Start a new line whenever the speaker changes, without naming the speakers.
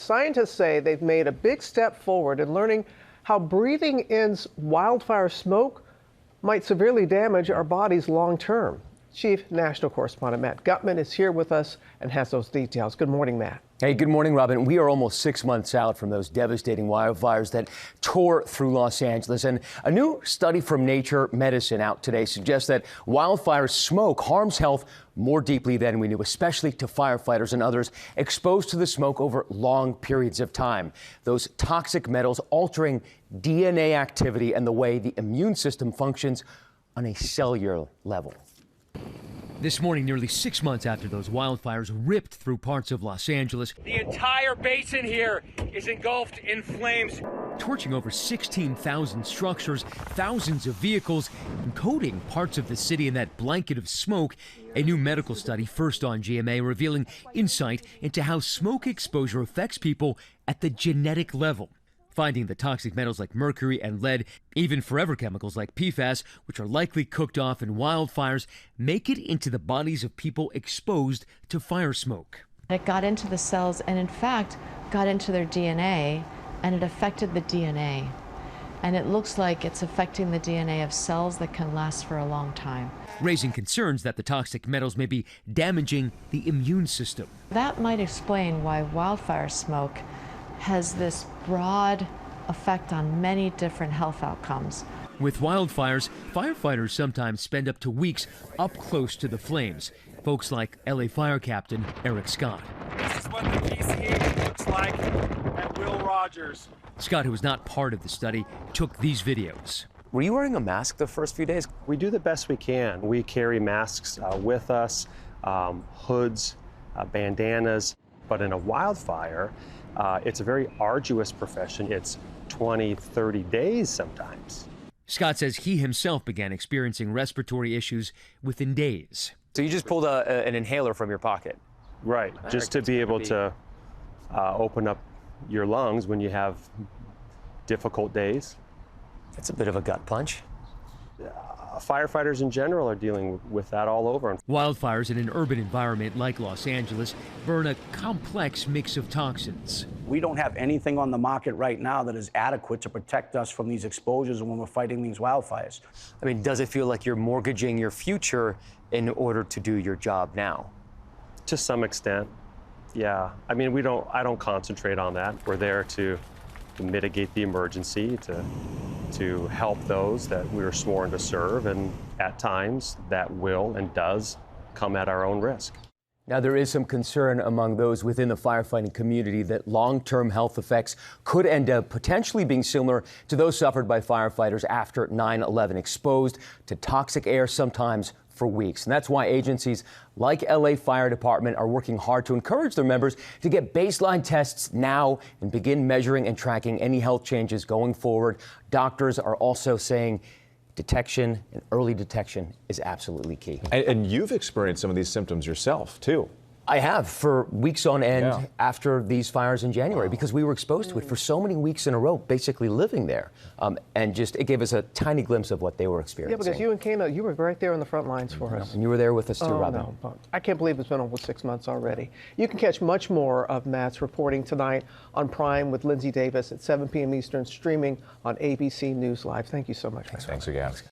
Scientists say they've made a big step forward in learning how breathing in wildfire smoke might severely damage our bodies long term. Chief National Correspondent Matt Gutman is here with us and has those details. Good morning, Matt.
Hey, good morning, Robin. We are almost 6 months out from those devastating wildfires that tore through Los Angeles. And a new study from Nature Medicine out today suggests that wildfire smoke harms health more deeply than we knew, especially to firefighters and others exposed to the smoke over long periods of time. Those toxic metals altering DNA activity and the way the immune system functions on a cellular level.
This morning, nearly 6 months after those wildfires ripped through parts of Los Angeles,
the entire basin here is engulfed in flames,
torching over 16,000 structures, thousands of vehicles, and coating parts of the city in that blanket of smoke. A new medical study, first on GMA, revealing insight into how smoke exposure affects people at the genetic level, finding the toxic metals like mercury and lead, even forever chemicals like PFAS, which are likely cooked off in wildfires, make it into the bodies of people exposed to fire smoke.
It got into the cells and, in fact, got into their DNA, and it affected the DNA. And it looks like it's affecting the DNA of cells that can last for a long time,
raising concerns that the toxic metals may be damaging the immune system.
That might explain why wildfire smoke has this broad effect on many different health outcomes.
With wildfires, firefighters sometimes spend up to weeks up close to the flames. Folks like LA Fire Captain Eric Scott.
This is what the PCH looks like at Will Rogers.
Scott, who was not part of the study, took these videos.
Were you wearing a mask the first few days?
We do the best we can. We carry masks with us, hoods, bandanas, but in a wildfire, it's a very arduous profession. It's 20, 30 days sometimes.
Scott says he himself began experiencing respiratory issues within days.
So you just pulled an inhaler from your pocket?
Right, just to be able to open up your lungs when you have difficult days.
That's a bit of a gut punch.
Firefighters in general are dealing with that all over.
Wildfires in an urban environment like Los Angeles burn a complex mix of toxins.
We don't have anything on the market right now that is adequate to protect us from these exposures when we're fighting these wildfires.
I mean, does it feel like you're mortgaging your future in order to do your job now?
To some extent, yeah. I mean, I don't concentrate on that. We're there to mitigate the emergency, to help those that we are sworn to serve, and at times that will and does come at our own risk.
Now, there is some concern among those within the firefighting community that long-term health effects could end up potentially being similar to those suffered by firefighters after 9/11, exposed to toxic air sometimes for weeks. And that's why agencies like LA Fire Department are working hard to encourage their members to get baseline tests now and begin measuring and tracking any health changes going forward. Doctors are also saying detection and early detection is absolutely key.
And you've experienced some of these symptoms yourself, too.
I have for weeks on end after these fires in January, because we were exposed to it for so many weeks in a row, basically living there. And just it gave us a tiny glimpse of what they were experiencing.
Yeah, because you and Kana, you were right there on the front lines for us.
And you were there with us too, Robin.
No, I can't believe it's been almost 6 months already. You can catch much more of Matt's reporting tonight on Prime with Lindsay Davis at 7 p.m. Eastern, streaming on ABC News Live. Thank you so much.
Thanks again.